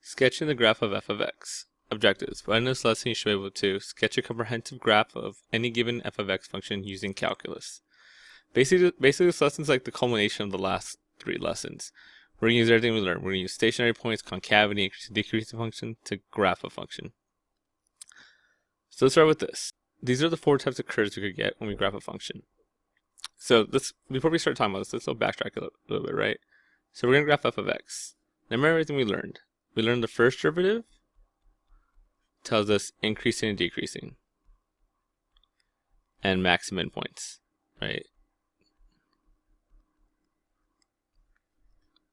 Sketching the graph of f of x. Objectives. By this lesson, you should be able to sketch a comprehensive graph of any given f of x function using calculus. Basically, this lesson is like the culmination of the last 3 lessons. We're going to use everything we learned. We're going to use stationary points, concavity, increase and decrease function to graph a function. So let's start with this. These are the 4 types of curves we could get when we graph a function. So before we start talking about this, let's backtrack a little bit, right? So we're going to graph f of x. Now remember everything we learned. We learned the first derivative tells us increasing and decreasing, and max and min points, right?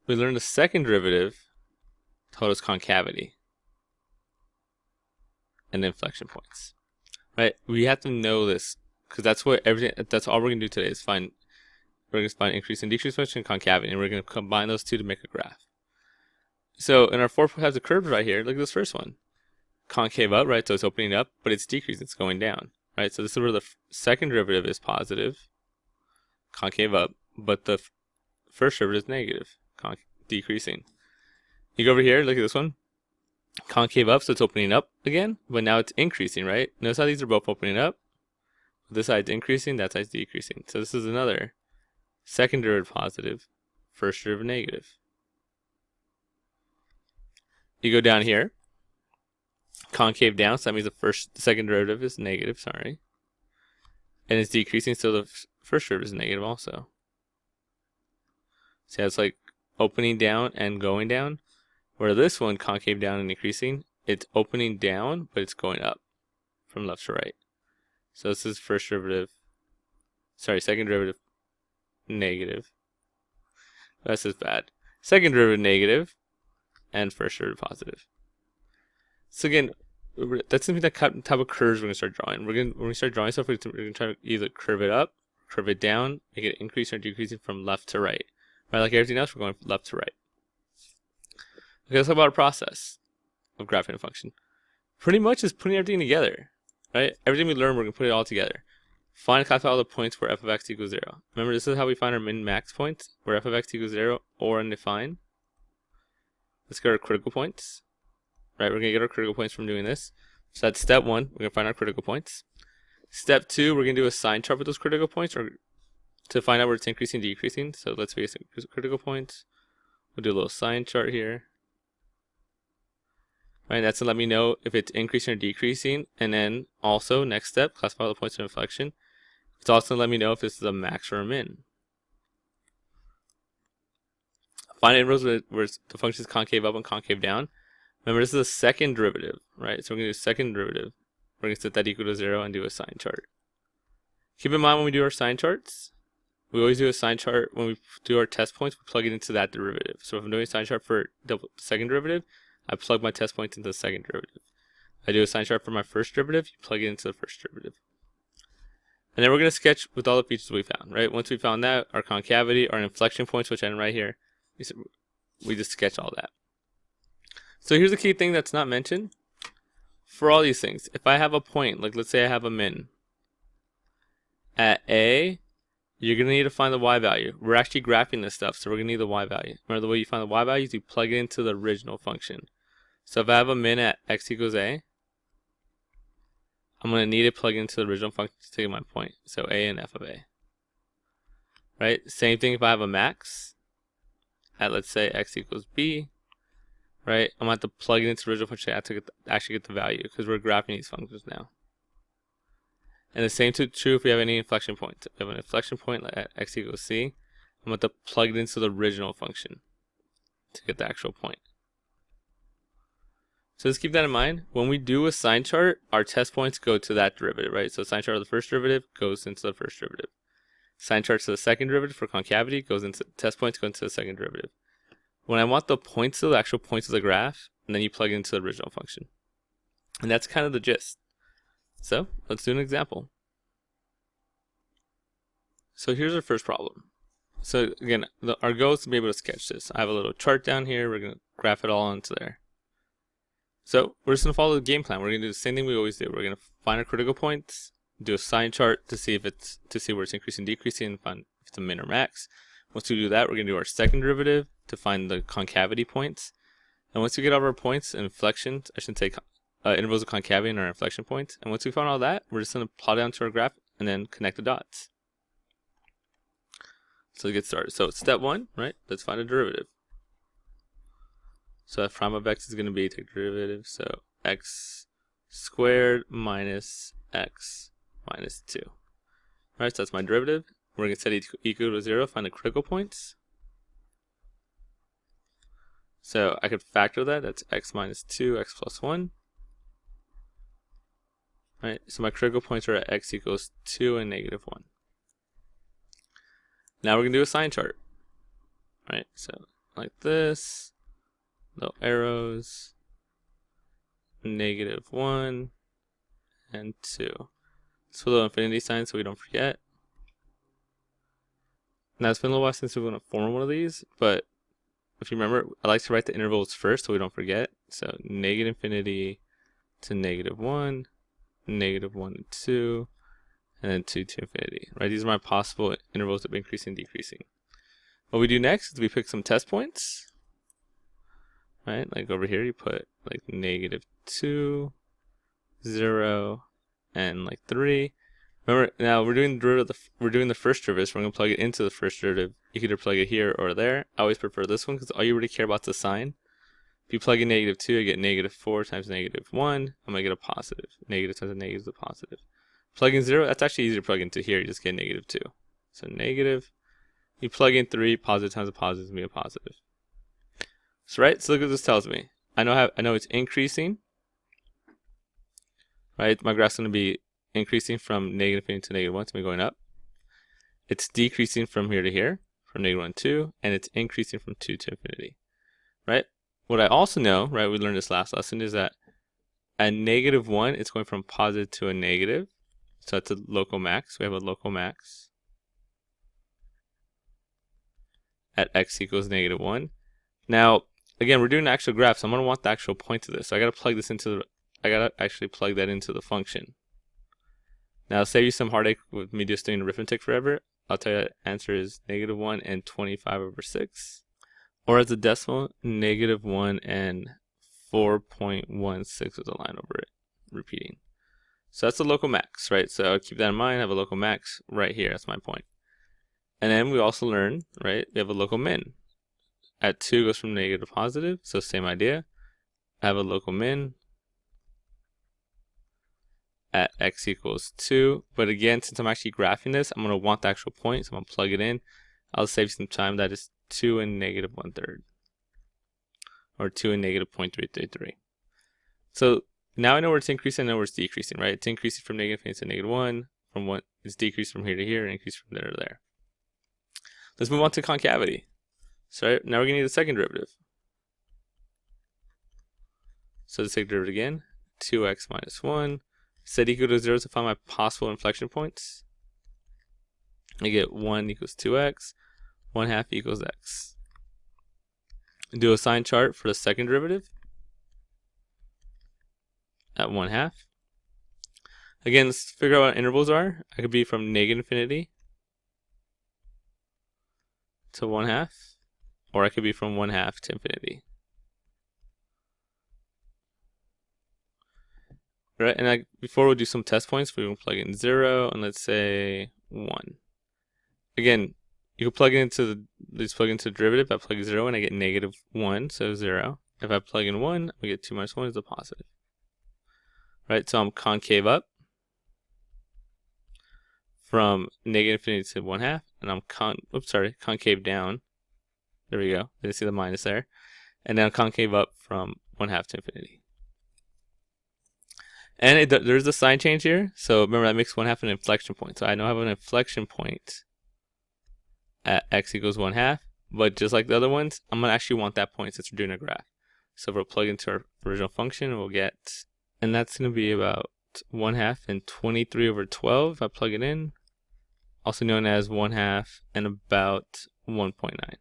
We learned the second derivative told us concavity and inflection points, right? We have to know this because that's all we're gonna do today is we're gonna find increase and decrease function and concavity, and we're gonna combine those two to make a graph. So in our 4 types of curves right here, look at this first one. Concave up, right? So it's opening up, but it's decreasing, it's going down, right? So this is where the second derivative is positive, concave up, but the first derivative is negative, decreasing. You go over here, look at this one. Concave up, so it's opening up again, but now it's increasing, right? Notice how these are both opening up. This side's increasing, that side's decreasing. So this is another second derivative positive, first derivative negative. You go down here, concave down, so that means the second derivative is negative, sorry. And it's decreasing, so the first derivative is negative also. See how it's like opening down and going down? Where this one, concave down and increasing, it's opening down, but it's going up from left to right. So this is second derivative negative. That's just bad. Second derivative negative, and first derivative positive. So again, that's something that type of curves we're going to start drawing. When we start drawing stuff, we're going to try to either curve it up, curve it down, make it increasing or decreasing from left to right. Right, like everything else, we're going from left to right. Okay, let's talk about a process of graphing a function. Pretty much is putting everything together, right? Everything we learn, we're going to put it all together. Find and classify all the points where f of x equals 0. Remember, this is how we find our min-max points, where f of x equals 0 or undefined. Let's get our critical points. Right, we're going to get our critical points from doing this. So that's step 1, we're going to find our critical points. Step 2, we're going to do a sign chart with those critical points or to find out where it's increasing, decreasing. So let's face it, critical points. We'll do a little sign chart here. Right, that's to let me know if it's increasing or decreasing. And then also, next step, classify all the points of inflection. It's also to let me know if this is a max or a min. Find intervals where the function is concave up and concave down. Remember, this is a second derivative, right? So we're going to do second derivative. We're going to set that equal to 0 and do a sign chart. Keep in mind when we do our sign charts, we always do a sign chart when we do our test points, we plug it into that derivative. So if I'm doing a sign chart for second derivative, I plug my test points into the second derivative. I do a sign chart for my first derivative, you plug it into the first derivative. And then we're going to sketch with all the features we found, right? Once we found that, our concavity, our inflection points, which I end right here, we just sketch all that. So here's a key thing that's not mentioned. For all these things, if I have a point, like let's say I have a min, at A, you're going to need to find the y value. We're actually graphing this stuff, so we're going to need the y value. Remember, the way you find the y value is you plug it into the original function. So if I have a min at x equals A, I'm going to need to plug into the original function to take my point. So A and f of A. Right? Same thing if I have a max at, let's say, x equals B. Right? I'm going to have to plug it into the original function to actually get the value because we're graphing these functions now. And the same is true if we have any inflection points. If we have an inflection point at x equals c, I'm going to have to plug it into the original function to get the actual point. So just keep that in mind. When we do a sign chart, our test points go to that derivative, right? So sign chart of the first derivative goes into the first derivative. Sign chart to the second derivative for concavity goes into test points go into the second derivative. When I want the points of the actual points of the graph, and then you plug it into the original function. And that's kind of the gist. So let's do an example. So here's our first problem. So again, our goal is to be able to sketch this. I have a little chart down here. We're going to graph it all onto there. So we're just going to follow the game plan. We're going to do the same thing we always do. We're going to find our critical points, do a sign chart to see where it's increasing, decreasing, and find if it's a min or max. Once we do that, we're going to do our second derivative to find the concavity points. And once we get all of our points and inflections, I should say intervals of concavity and our inflection points. And once we found all that, we're just going to plot it onto our graph and then connect the dots. So let's get started. So step 1, right? Let's find a derivative. So f prime of x is going to be, take derivative, so x squared minus x minus 2. Alright, so that's my derivative. We're going to set it equal to 0, find the critical points. So I could factor that, that's x minus 2, x plus 1. Right, so my critical points are at x equals 2 and negative 1. Now we're going to do a sign chart. Right, so like this, little arrows, negative 1 and 2. Let's put a little infinity sign so we don't forget. Now it's been a little while since we've done a form one of these, but if you remember, I like to write the intervals first so we don't forget. So negative infinity to negative 1, negative 1 to 2, and then 2 to infinity. Right? These are my possible intervals of increasing and decreasing. What we do next is we pick some test points. Right? Like over here you put like negative 2, 0, and like 3. Remember, now we're doing the derivative. We're doing the first derivative, so we're going to plug it into the first derivative. You can either plug it here or there. I always prefer this one because all you really care about is the sign. If you plug in negative 2, I get negative 4 times negative 1. I'm going to get a positive. Negative times a negative is a positive. Plug in 0, that's actually easier to plug into here. You just get negative 2. So negative. You plug in 3, positive times a positive is going to be a positive. So right, so look what this tells me. I know it's increasing. Right, my graph's going to be increasing from negative infinity to negative 1, so we're going up. It's decreasing from here to here, from negative 1 to 2, and it's increasing from 2 to infinity. Right? What I also know, right, we learned this last lesson, is that at negative 1, it's going from positive to a negative. So that's a local max. We have a local max at x equals negative 1. Now, again, we're doing an actual graph, so I'm going to want the actual point of this. So I got to plug this into I got to actually plug that into the function. Now, I'll save you some heartache with me just doing arithmetic forever. I'll tell you the answer is negative 1 and 25 over 6. Or as a decimal, negative 1 and 4.16 with a line over it, repeating. So that's the local max, right? So keep that in mind. I have a local max right here. That's my point. And then we also learn, right, we have a local min. At 2 goes from negative to positive, so same idea. I have a local min at x equals 2. But again, since I'm actually graphing this, I'm going to want the actual point, so I'm going to plug it in. I'll save some time. That is 2 and negative 1/3. Or 2 and negative 0.333. So now I know where it's increasing, I know where it's decreasing, right? It's increasing from negative infinity to negative 1. From 1, it's decreased from here to here, and increased from there to there. Let's move on to concavity. So now we're going to need the second derivative. So let's take derivative again. 2x minus 1. Set equal to 0 to find my possible inflection points. I get 1 equals 2x. 1/2 equals x. Do a sign chart for the second derivative at 1/2. Again, let's figure out what intervals are. I could be from negative infinity to 1/2, or I could be from 1/2 to infinity. Right, and before we do some test points, we're going to plug in 0 and let's say 1. Again, you can plug it into the derivative. If I plug 0 in, I get negative 1, so 0. If I plug in 1, we get 2 minus 1 is a positive. Right, so I'm concave up from negative infinity to 1/2, and I'm concave down. There we go. Didn't see the minus there. And then concave up from 1/2 to infinity. And there's a sign change here. So remember, that makes 1/2 an inflection point. So I know I have an inflection point at x equals 1/2. But just like the other ones, I'm going to actually want that point since we're doing a graph. So we'll plug into our original function, and we'll get, and that's going to be about 1/2 and 23 over 12 if I plug it in. Also known as 1/2 and about 1.9.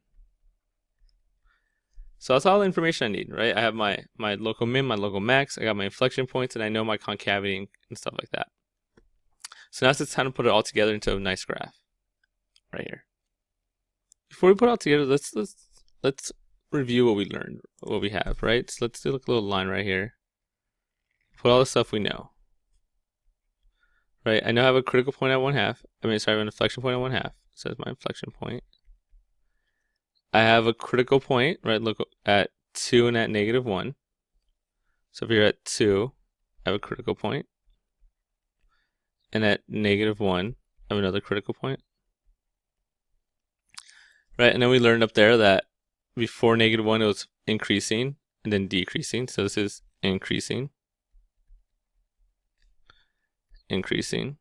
So that's all the information I need, right? I have my local min, my local max, I got my inflection points, and I know my concavity and stuff like that. So now it's time to put it all together into a nice graph right here. Before we put it all together, let's review what we learned, what we have, right? So let's do a little line right here. Put all the stuff we know. Right, I know I have a critical point at 1/2. I have an inflection point at 1/2. So that's my inflection point. I have a critical point, right? Look at 2 and at -1. So if you're at 2, I have a critical point. And at -1, I have another critical point. Right, and then we learned up there that before -1 it was increasing and then decreasing. So this is increasing. Increasing.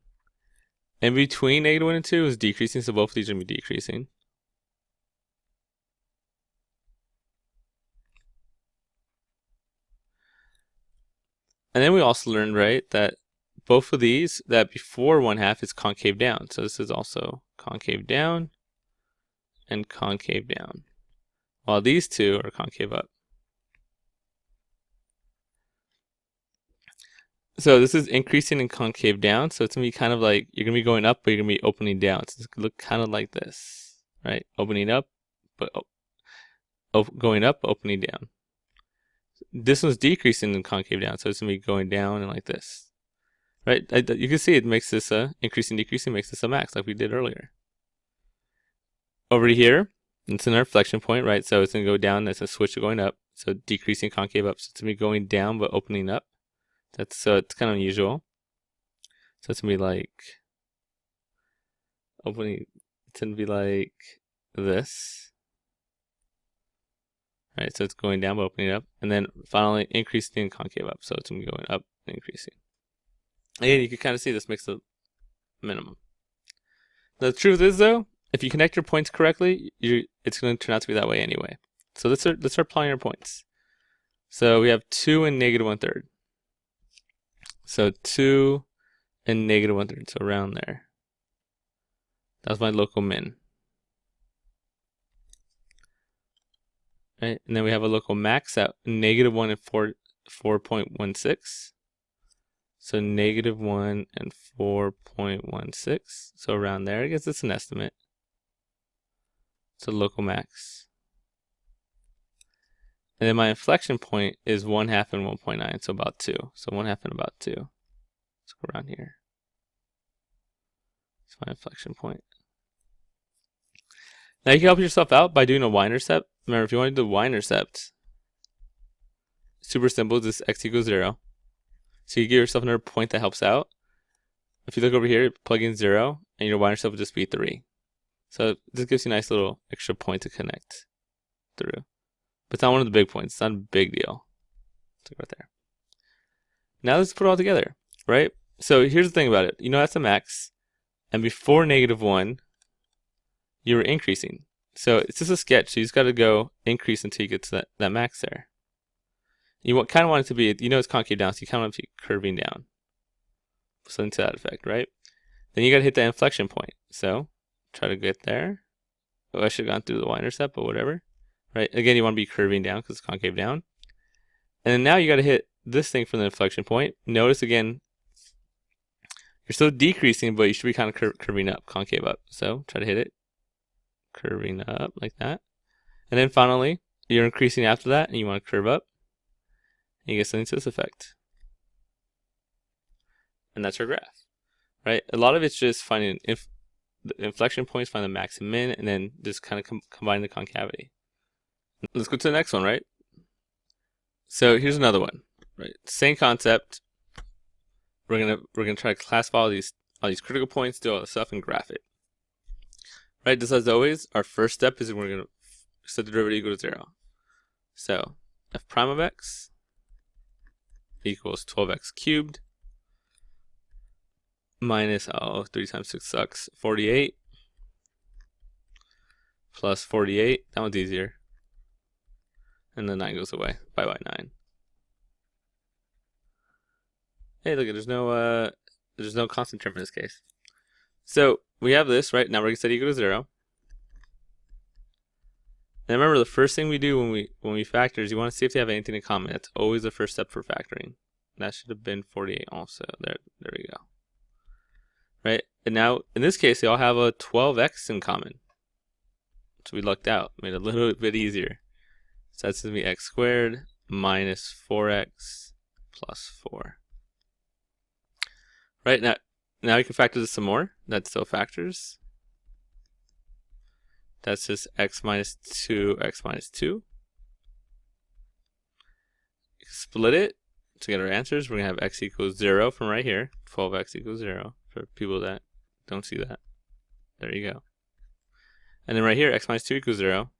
And between -1 and 2 is decreasing, so both of these are going to be decreasing. And then we also learned, right, that both of these, that before 1/2 is concave down. So this is also concave down and concave down, while these two are concave up. So this is increasing and concave down. So it's going to be kind of like, you're going to be going up, but you're going to be opening down. So it's going to look kind of like this, right? Opening up, but going up, opening down. This one's decreasing and concave down. So it's going to be going down and like this, right? You can see it makes this increasing, decreasing, makes this a max like we did earlier. Over here, it's in our inflection point, right? So it's going to go down. That's a switch to going up. So decreasing, concave up. So it's going to be going down, but opening up. So it's kind of unusual. So it's going to be like opening, it's going to be like this. Right, so it's going down but opening up. And then finally increasing and concave up. So it's going to be going up and increasing. Again, you can kind of see this makes the minimum. The truth is though, if you connect your points correctly, it's going to turn out to be that way anyway. So let's start plotting our points. So we have 2 and -1/3. So 2 and -1/3, so around there. That's my local min. Right, and then we have a local max at -1 and 4.16. So -1 and 4.16. So around there, I guess it's an estimate. It's a local max. And then my inflection point is 1/2 and 1.9, so about 2. So 1/2 and about 2. So around here. It's my inflection point. Now you can help yourself out by doing a y-intercept. Remember, if you want to do the y-intercept, super simple, just x equals 0. So you give yourself another point that helps out. If you look over here, plug in 0, and your y-intercept will just be 3. So this gives you a nice little extra point to connect through. But it's not one of the big points. It's not a big deal. So right there. Now let's put it all together, right? So here's the thing about it. You know that's a max. And before -1, you were increasing. So it's just a sketch. So you just got to go increase until you get to that max there. You kind of want it to be, you know it's concave down, so you kind of want it to be curving down. Something to that effect, right? Then you got to hit that inflection point. So try to get there. Oh, I should have gone through the y-intercept, but whatever. Right? Again, you want to be curving down because it's concave down. And then now you got to hit this thing from the inflection point. Notice again, you're still decreasing, but you should be kind of curving up, concave up. So try to hit it. Curving up like that. And then finally, you're increasing after that, and you want to curve up. And you get something to this effect. And that's your graph. Right? A lot of it's just finding the inflection points, find the max and min, and then just kind of combine the concavity. Let's go to the next one, right? So here's another one, right? Same concept. We're gonna try to classify all these critical points, do all the stuff, and graph it. Right? Just as always, our first step is we're gonna set the derivative equal to 0. So f prime of x equals 12x cubed minus 3 times 6 sucks 48 plus 48. That one's easier. And the 9 goes away. Bye bye 9. Hey, look, there's no constant term in this case. So we have this, right? Now we're going to set equal to 0. And remember, the first thing we do when we factor is you want to see if they have anything in common. That's always the first step for factoring. That should have been 48 also. There we go. Right? And now in this case, they all have a 12x in common. So we lucked out, made it a little bit easier. So that's going to be x squared minus 4x plus 4. Right, now you can factor this some more. That still factors. That's just x minus 2, x minus 2. You can split it to get our answers. We're going to have x equals 0 from right here. 12x equals 0 for people that don't see that. There you go. And then right here, x minus 2 equals 0.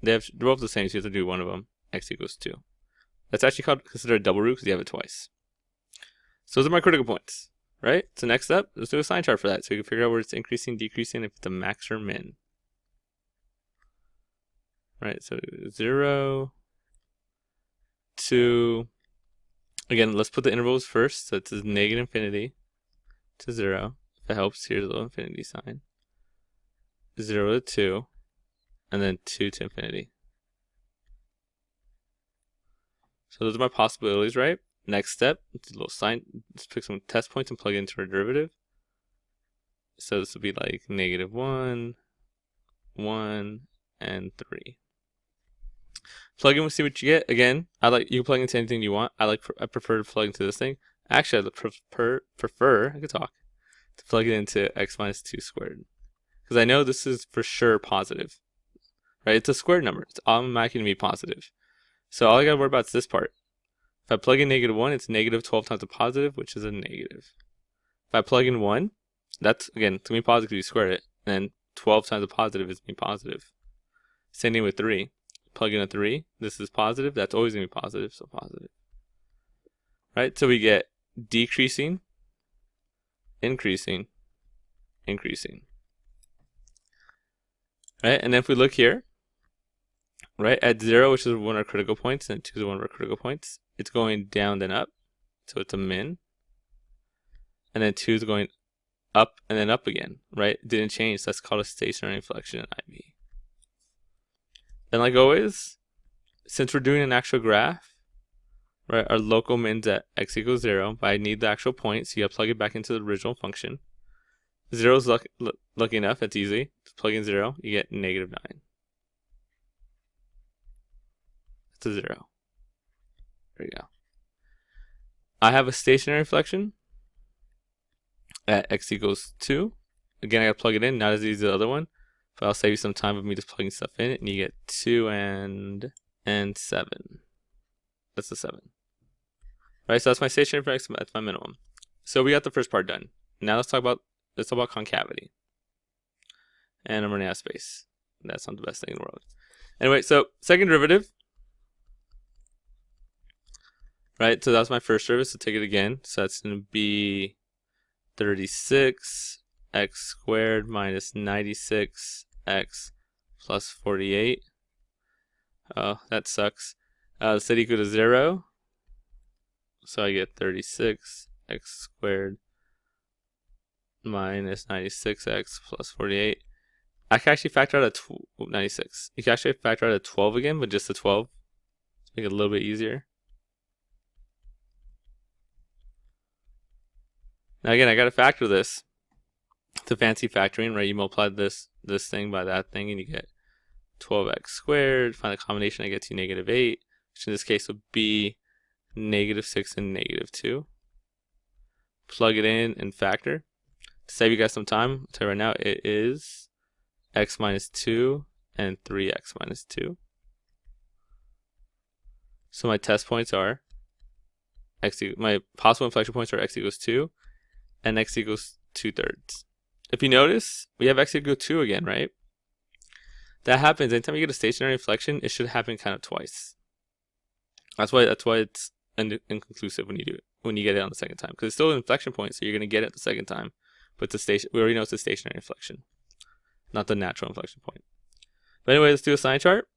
They're both the same, so you have to do one of them. X equals 2. That's actually considered a double root because you have it twice. So those are my critical points, right? So next up, let's do a sign chart for that so you can figure out where it's increasing, decreasing, if it's a max or min. Right, so 0, 2. Again, let's put the intervals first. So it says negative infinity to 0. If it helps, here's a little infinity sign. 0 to 2, and then 2 to infinity. So those are my possibilities, right? Next step, it's a little sign. Let's pick some test points and plug it into our derivative. So this would be like negative 1, 1, and 3. Plug in, we'll see what you get. Again, you can plug into anything you want. I prefer to plug into this thing. Actually, I prefer I could talk to plug it into x minus 2 squared. Because I know this is for sure positive. Right? It's a squared number. It's automatically going to be positive. So all I got to worry about is this part. If I plug in negative 1, it's negative 12 times a positive, which is a negative. If I plug in 1, that's, again, it's going to be positive because you squared it. And then 12 times a positive is going to be positive. Same thing with 3. Plug in a 3. This is positive. That's always going to be positive, so positive. Right? So we get decreasing, increasing, increasing. Right? And then if we look here, right, at 0, which is one of our critical points, and 2 is one of our critical points, it's going down then up. So it's a min. And then 2 is going up and then up again, right? It didn't change. So that's called a stationary inflection in IB. And like always, since we're doing an actual graph, right, our local min's at x equals 0, but I need the actual point, so you gotta plug it back into the original function. 0 is lucky enough, it's easy. Just plug in 0, you get negative 9. That's a 0. There you go. I have a stationary inflection at x equals 2. Again, I gotta plug it in, not as easy as the other one. But I'll save you some time of me just plugging stuff in it, and you get 2 and 7. That's a 7. Right, so that's my stationary inflection, that's my minimum. So we got the first part done. Now let's talk about concavity. And I'm running out of space. That's not the best thing in the world. Anyway, so second derivative. Right, so that's my first derivative, so take it again. So that's going to be 36 x squared minus 96 x plus 48. Oh, that sucks. Set equal to 0. So I get 36 x squared minus 96x plus 48. I can actually factor out a 96. You can actually factor out a 12 again, but just a 12. Make it a little bit easier. Now again, I got to factor this. It's a fancy factoring, right? You multiply this thing by that thing, and you get 12x squared. Find the combination, I get to negative 8, which in this case would be negative 6 and negative 2. Plug it in and factor. To save you guys some time, I'll tell you right now, it is x minus 2 and 3x minus 2. So my test points are my possible inflection points are x equals 2 and x equals 2/3. If you notice, we have x equal 2 again, right? That happens anytime you get a stationary inflection. It should happen kind of twice. That's why it's inconclusive when you do it, when you get it on the second time, because it's still an inflection point, so you're gonna get it the second time. But we already know it's a stationary inflection, not the natural inflection point. But anyway, let's do a sign chart.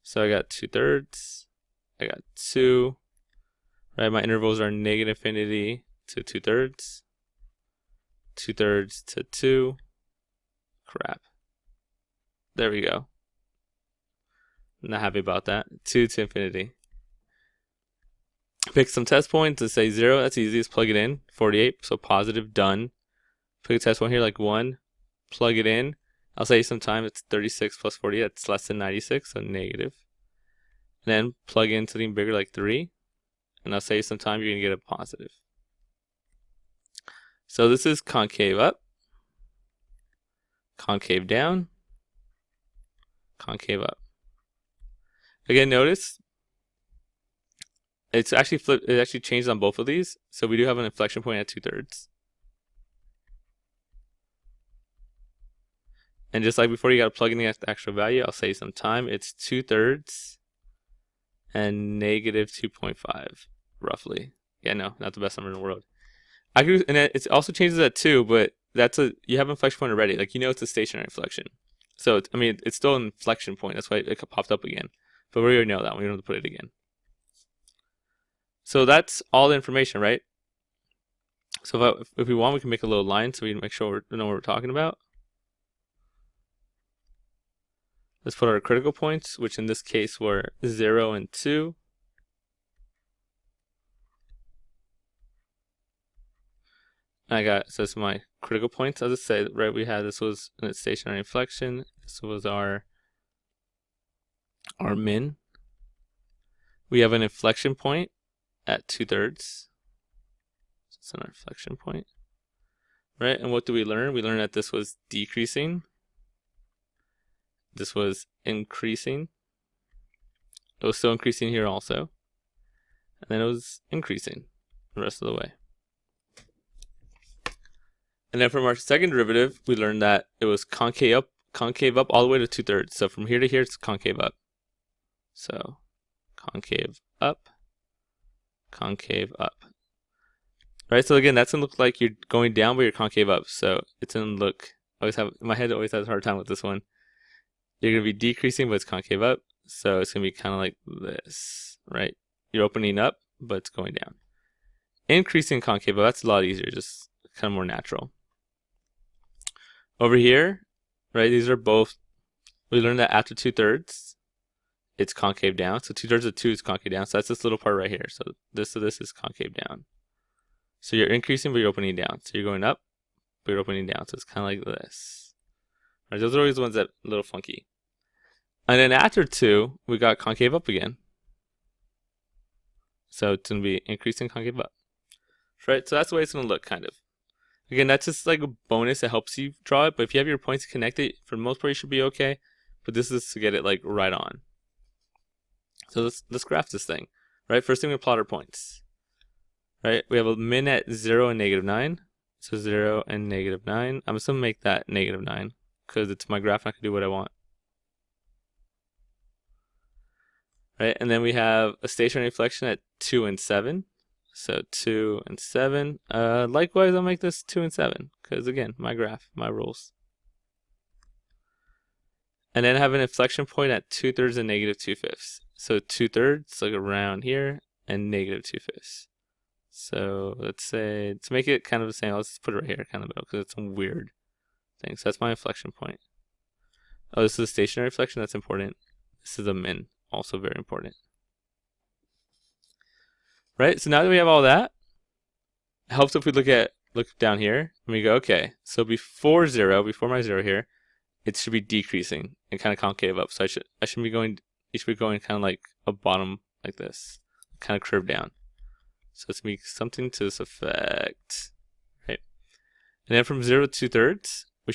So I got 2/3. I got 2. Right, my intervals are negative infinity to 2/3, 2/3 to 2. Crap. There we go. I'm not happy about that. 2 to infinity. Pick some test points and say 0. That's easy. Just plug it in. 48. So positive, done. Pick a test point here like 1. Plug it in. I'll say sometime it's 36 plus 40, that's less than 96, so negative. And then plug in something bigger like 3, and I'll say sometime you're going to get a positive. So this is concave up, concave down, concave up. Again, notice it's actually flipped, it actually changed on both of these, so we do have an inflection point at 2/3. And just like before, you got to plug in the actual value. I'll say sometime it's 2/3 and negative 2.5, roughly. Yeah, no, not the best number in the world. And it also changes at 2, but you have an inflection point already. Like, it's a stationary inflection. So, it's still an inflection point. That's why it popped up again. But we already know that. We don't have to put it again. So that's all the information, right? So if we want, we can make a little line so we can make sure we know what we're talking about. Let's put our critical points, which in this case were 0 and 2. So that's my critical points. As I say, right, this was a stationary inflection. This was our min. We have an inflection point at 2/3. So it's an inflection point. Right, and what do we learn? We learned that this was decreasing. This was increasing. It was still increasing here also. And then it was increasing the rest of the way. And then from our second derivative, we learned that it was concave up all the way to 2/3. So from here to here, it's concave up. So concave up, concave up. Right, so again, that's going to look like you're going down, but you're concave up. So it's going to look, my head always has a hard time with this one. You're going to be decreasing, but it's concave up. So it's going to be kind of like this, right? You're opening up, but it's going down. Increasing concave up, that's a lot easier, just kind of more natural. Over here, right, these are both, we learned that after 2/3, it's concave down. So 2/3 of 2 is concave down. So that's this little part right here. So this is concave down. So you're increasing, but you're opening down. So you're going up, but you're opening down. So it's kind of like this. Right, those are always the ones that are a little funky. And then after 2, we got concave up again. So it's going to be increasing concave up. Right, so that's the way it's going to look, kind of. Again, that's just like a bonus that helps you draw it. But if you have your points connected, for the most part, you should be okay. But this is to get it like right on. So let's graph this thing. Right, first thing we plot our points. Right, we have a min at 0 and -9. So 0 and -9. I'm just going to make that -9 because it's my graph and I can do what I want. Right, and then we have a stationary inflection at 2 and 7. So 2 and 7. Likewise, I'll make this 2 and 7 because, again, my graph, my rules. And then have an inflection point at 2/3 and -2/5. So 2/3, like around here, and -2/5. So let's say, to make it kind of the same, let's put it right here, kind of the middle, because it's some weird thing. So that's my inflection point. Oh, this is a stationary inflection, that's important. This is a min, also very important. Right, so now that we have all that, it helps if we look down here, and we go, okay, so before my 0 here, it should be decreasing and kind of concave up. So you should be going kind of like a bottom like this, kind of curve down. So it's going to be something to this effect, right? And then from 0 to 2/3, we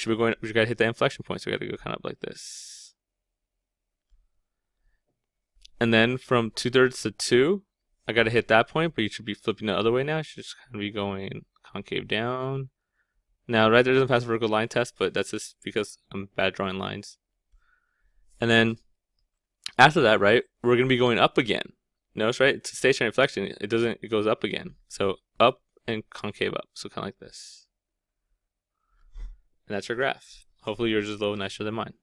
got to hit the inflection point. So we got to go kind of like this. And then from 2/3 to 2, I got to hit that point, but you should be flipping the other way now. You should just kind of be going concave down. Now, right there doesn't pass the vertical line test, but that's just because I'm bad drawing lines. And then after that, right, we're going to be going up again. Notice, right? It's a stationary inflection. It goes up again. So up and concave up. So kind of like this. And that's your graph. Hopefully yours is a little nicer than mine.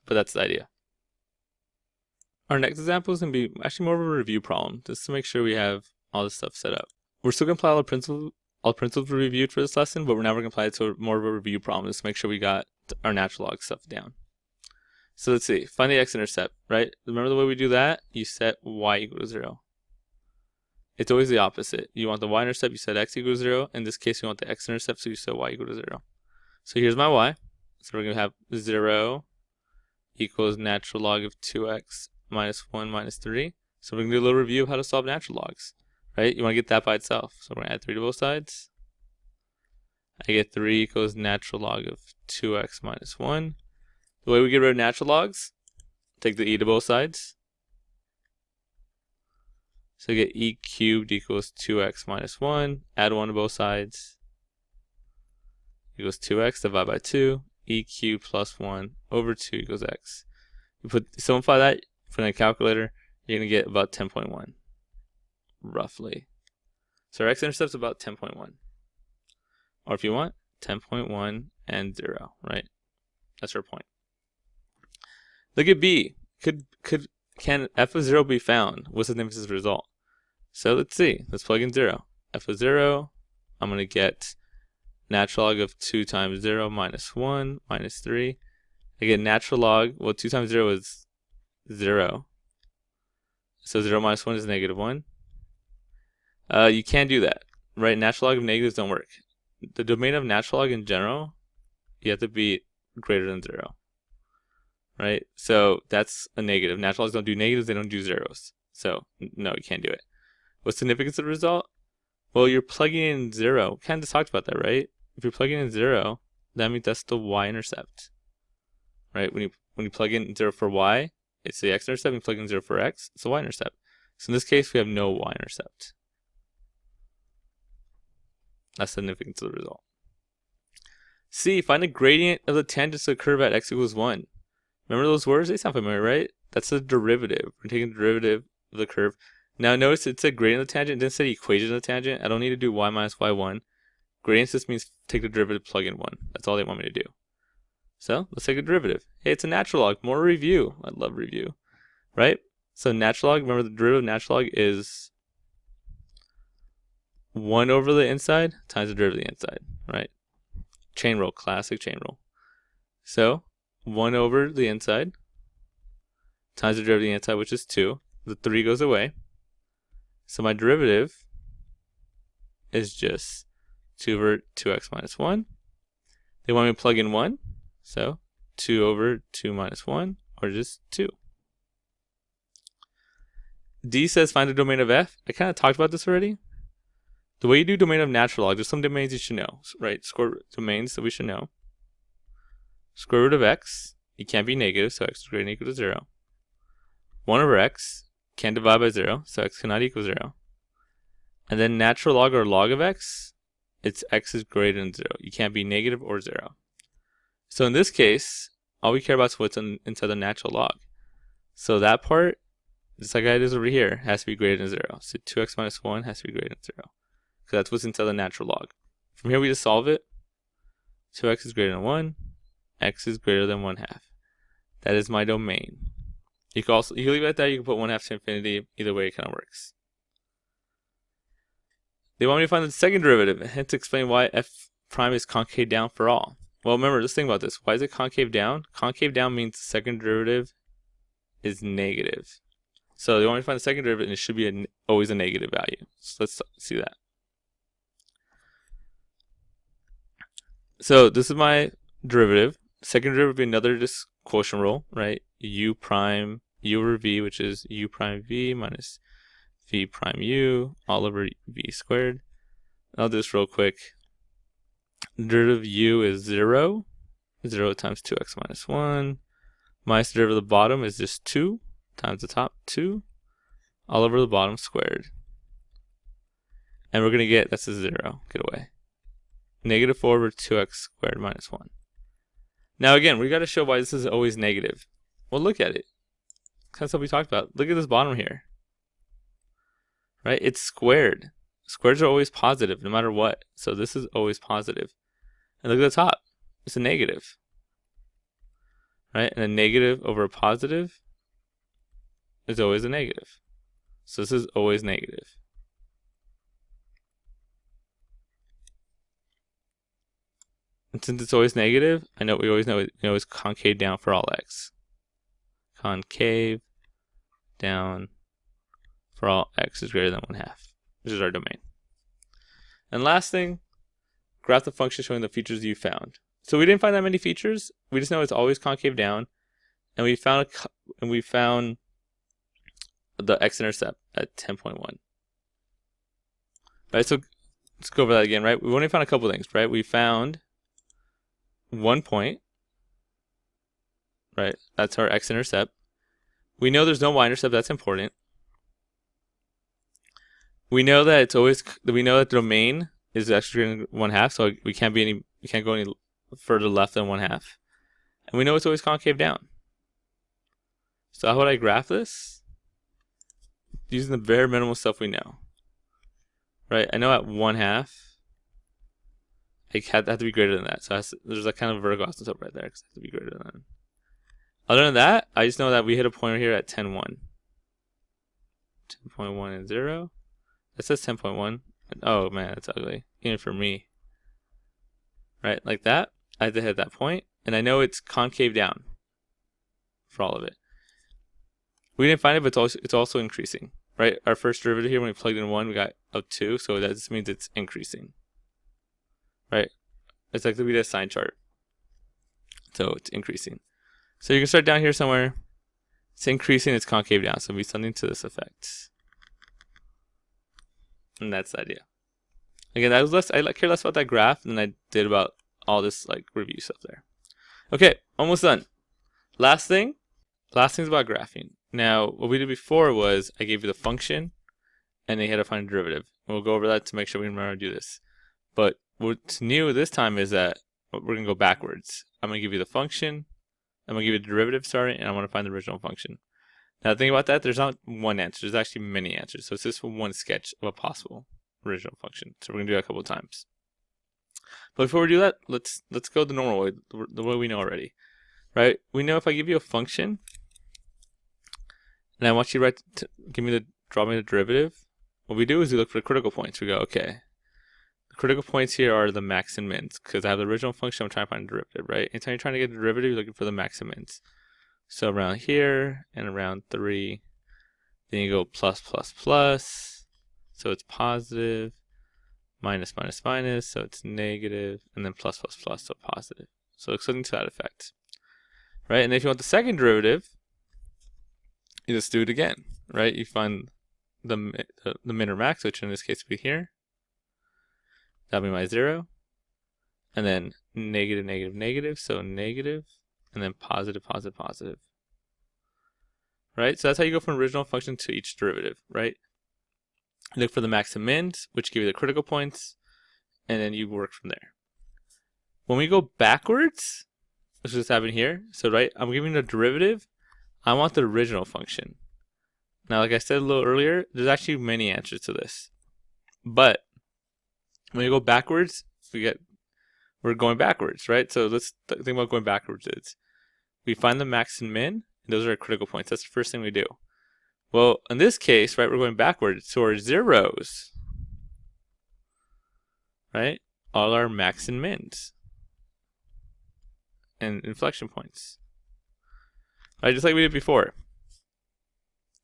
But that's the idea. Our next example is going to be actually more of a review problem, just to make sure we have all this stuff set up. We're still going to apply all the principles we reviewed for this lesson, but now we're going to apply it to more of a review problem, just to make sure we got our natural log stuff down. So let's see, find the x-intercept, right? Remember the way we do that? You set y equal to 0. It's always the opposite. You want the y-intercept, you set x equal to 0. In this case, you want the x-intercept, so you set y equal to 0. So here's my y. So we're going to have 0 equals natural log of 2x minus 1 minus 3. So we're going to do a little review of how to solve natural logs, right? You want to get that by itself. So we're going to add 3 to both sides. I get 3 equals natural log of 2x minus 1. The way we get rid of natural logs, take the e to both sides. So you get e cubed equals 2x minus 1. Add 1 to both sides. Equals 2x, divide by 2. E cubed plus 1 over 2 equals x. You simplify that, put in a calculator, you're going to get about 10.1, roughly. So our x-intercept is about 10.1. Or if you want, 10.1 and 0, right? That's our point. Look at B. Can f of 0 be found? What's the significance of the result? So let's see. Let's plug in 0. F of 0, I'm going to get natural log of 2 times 0 minus 1 minus 3. I get natural log, well 2 times 0 is 0. So 0 minus 1 is negative 1. You can't do that, right? Natural log of negatives don't work. The domain of natural log in general, you have to be greater than 0. Right? So that's a negative. Natural logs don't do negatives, they don't do zeros. So no, you can't do it. What's the significance of the result? Well, you're plugging in 0. Kind of just talked about that, right? If you're plugging in 0, that means that's the y-intercept. Right? When you plug in 0 for y, it's the x-intercept. When you plug in 0 for x, it's the y-intercept. So in this case, we have no y-intercept. That's the significance of the result. C, find the gradient of the tangent to the curve at x equals 1. Remember those words? They sound familiar, right? That's the derivative. We're taking the derivative of the curve. Now notice it said gradient of the tangent. It didn't say the equation of the tangent. I don't need to do y minus y1. Gradient just means take the derivative, plug in 1. That's all they want me to do. So let's take a derivative. Hey, it's a natural log. More review. I love review. Right? So natural log, remember the derivative of natural log is 1 over the inside times the derivative of the inside. Right? Chain rule. Classic chain rule. So 1 over the inside times the derivative of the inside, which is 2. The 3 goes away. So my derivative is just 2 over 2x minus 1. They want me to plug in 1. So 2 over 2 minus 1, or just 2. D says find the domain of f. I kind of talked about this already. The way you do domain of natural log, there's some domains you should know, right? Square root domains that we should know. Square root of x, it can't be negative, so x is greater than or equal to 0. 1 over x, can't divide by 0, so x cannot equal 0. And then natural log or log of x, it's x is greater than 0. You can't be negative or 0. So in this case, all we care about is what's inside the natural log. So that part, just like it is over here, has to be greater than 0. So 2x minus 1 has to be greater than 0. Because that's what's inside the natural log. From here we just solve it. 2x is greater than 1. X is greater than 1/2. That is my domain. You can leave it at that. You can put 1/2 to infinity. Either way, it kind of works. They want me to find the second derivative, and hence explain why f prime is concave down for all. Well, remember, just think about this. Why is it concave down? Concave down means the second derivative is negative. So they want me to find the second derivative, and it should be always a negative value. So let's see that. So this is my derivative. Second derivative would be another just quotient rule, right? U prime u over v, which is u prime v minus v prime u all over v squared. I'll do this real quick. The derivative of u is 0. 0 times 2x minus 1. Minus the derivative of the bottom is just 2 times the top 2 all over the bottom squared. And we're going to get, that's a 0. Get away. Negative 4 over 2x squared minus 1. Now again, we got to show why this is always negative. Well, look at it. That's what we talked about. Look at this bottom here. Right? It's squared. Squares are always positive no matter what. So this is always positive. And look at the top. It's a negative. Right? And a negative over a positive is always a negative. So this is always negative. And since it's always negative, I know we always know it's concave down for all x. Concave down for all x is greater than 1/2, which is our domain. And last thing, graph the function showing the features you found. So we didn't find that many features. We just know it's always concave down, and we found the x-intercept at 10.1. Right, so let's go over that again, right? We only found a couple things, right? We found 1 point, right? That's our x-intercept. We know there's no y-intercept. That's important. We know that the domain is actually greater than 1/2, so we can't go any further left than 1/2. And we know it's always concave down. So how would I graph this? Using the bare minimal stuff we know. Right, I know at 1/2, it have to be greater than that. So there's a kind of vertical asymptote right there, because it has to be greater than that. Other than that, I just know that we hit a point here at 10.1. 10.1 and 0. That says 10.1. Oh man, that's ugly. Even for me. Right, like that. I have to hit that point, and I know it's concave down for all of it. We didn't find it, but it's also increasing. Right, our first derivative here, when we plugged in 1, we got a 2, so that just means it's increasing. Right, it's like we did a sine chart, so it's increasing. So you can start down here somewhere. It's increasing, it's concave down, so it'll be something to this effect. And that's the idea. Again, I care less about that graph than I did about all this like review stuff there. Okay, almost done. Last thing's about graphing. Now, what we did before was I gave you the function, and then you had to find a derivative. We'll go over that to make sure we remember to do this. But what's new this time is that we're going to go backwards. I'm going to give you the function, I'm going to give you the derivative, and I want to find the original function. Now, think about that. There's not one answer. There's actually many answers. So it's just one sketch of a possible original function. So we're going to do that a couple of times. But before we do that, let's go the normal way, the way we know already. Right? We know if I give you a function, and I want you to draw me the derivative, what we do is we look for the critical points. We go, okay, the critical points here are the max and mins, because I have the original function, I'm trying to find a derivative, right? Anytime you're trying to get a derivative, you're looking for the max and mins. So around here, and around 3, then you go plus, plus, plus, so it's positive, minus, minus, minus, so it's negative, and then plus, plus, plus, so positive. So it's something to that effect, right? And if you want the second derivative, you just do it again, right? You find the min or max, which in this case would be here. That'll be my 0. And then negative, negative, negative, so negative, and then positive, positive, positive. Right? So that's how you go from original function to each derivative, right? You look for the max and mins, which give you the critical points, and then you work from there. When we go backwards, which is happening here, so right, I'm giving a derivative. I want the original function. Now, like I said a little earlier, there's actually many answers to this. But when you go backwards, we're going backwards, right? So let's think about going backwards. We find the max and min, and those are our critical points. That's the first thing we do. Well, in this case, right, we're going backwards. So our zeros, right, all our max and mins and inflection points. Right, just like we did before.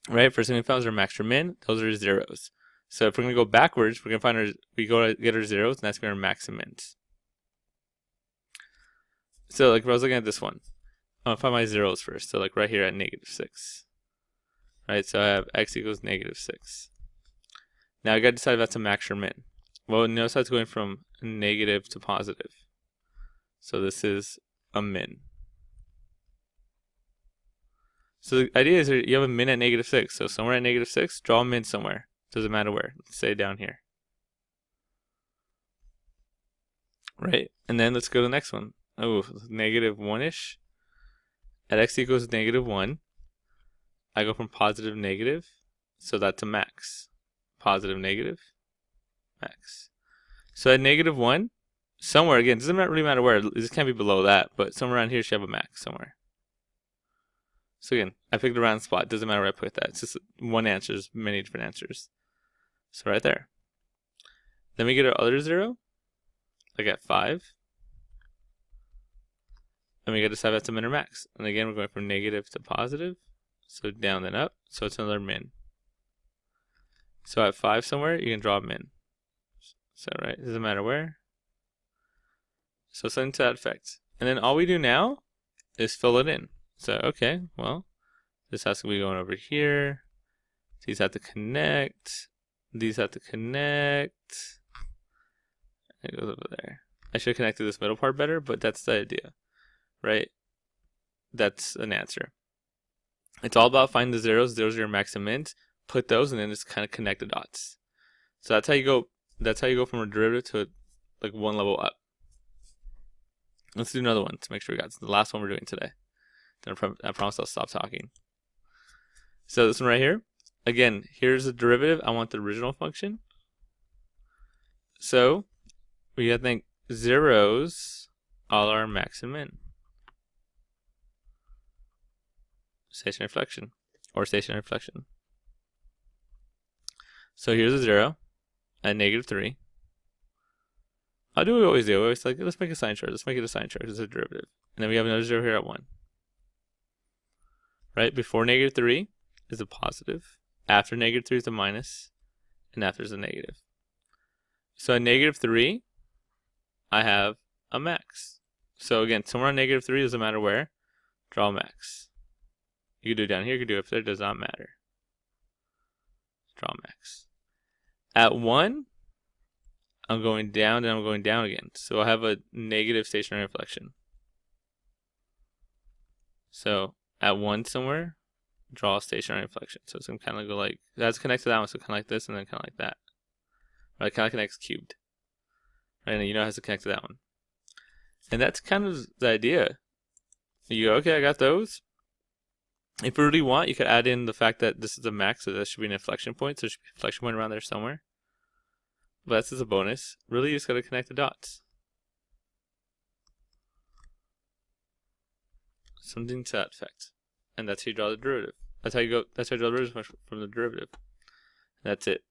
Right, first thing we found is our max or min. Those are zeros. So if we're going to go backwards, we're going to find get our zeros, and that's going to be our max and mins. So like if I was looking at this one, I'm going to find my zeros first. So like right here at -6. Right, so I have x equals -6. Now I got to decide if that's a max or min. Well, notice how it's going from negative to positive. So this is a min. So the idea is you have a min at -6. So somewhere at -6, draw a min somewhere. Doesn't matter where. Let's say down here. Right, and then let's go to the next one. Oh, -1-ish. At x equals -1, I go from positive to negative, so that's a max. Positive, negative, max. So at -1, somewhere, again, it doesn't really matter where, this can't be below that, but somewhere around here should have a max somewhere. So again, I picked a random spot, it doesn't matter where I put that, it's just one answer, there's many different answers. So right there. Then we get our other 0, like at 5. And we get to decide that's a min or max. And again, we're going from negative to positive. So down then up. So it's another min. So at 5 somewhere, you can draw a min. So right, it doesn't matter where. So something to that effect. And then all we do now is fill it in. So, okay, well, this has to be going over here. These have to connect. These have to connect. It goes over there. I should have connected this middle part better, but that's the idea, right? That's an answer. It's all about finding the zeros. Zeros are your max and min. Put those, and then just kind of connect the dots. So that's how you go. That's how you go from a derivative to like one level up. Let's do another one to make sure we got the last one we're doing today. Then I promise I'll stop talking. So this one right here. Again, here's the derivative. I want the original function. So we gotta think zeros all are max and min. Stationary flexion or stationary flexion. So here's a 0 at -3. I'll do what we always do. We always like, let's make a sign chart. Let's make it a sign chart because it's a derivative. And then we have another 0 here at 1. Right? Before -3 is a positive. After -3 is a minus. And after is a negative. So at -3, I have a max. So again, somewhere on -3, doesn't matter where. Draw a max. You could do it down here, you could do it up there, it does not matter. Draw max. At 1, I'm going down and I'm going down again. So I have a negative stationary reflection. So at 1 somewhere, draw a stationary reflection. So it's going to kind of go like, that's connected to that one, so kind of like this and then kind of like that. Right, kind of connects cubed. Right, and you know it has to connect to that one. And that's kind of the idea. You go, okay, I got those. If you really want, you could add in the fact that this is a max, so that should be an inflection point. So there should be an inflection point around there somewhere. But that's just a bonus. Really, you just got to connect the dots. Something to that effect. And that's how you draw the derivative. That's how you go. That's how you draw the derivative from the derivative. That's it.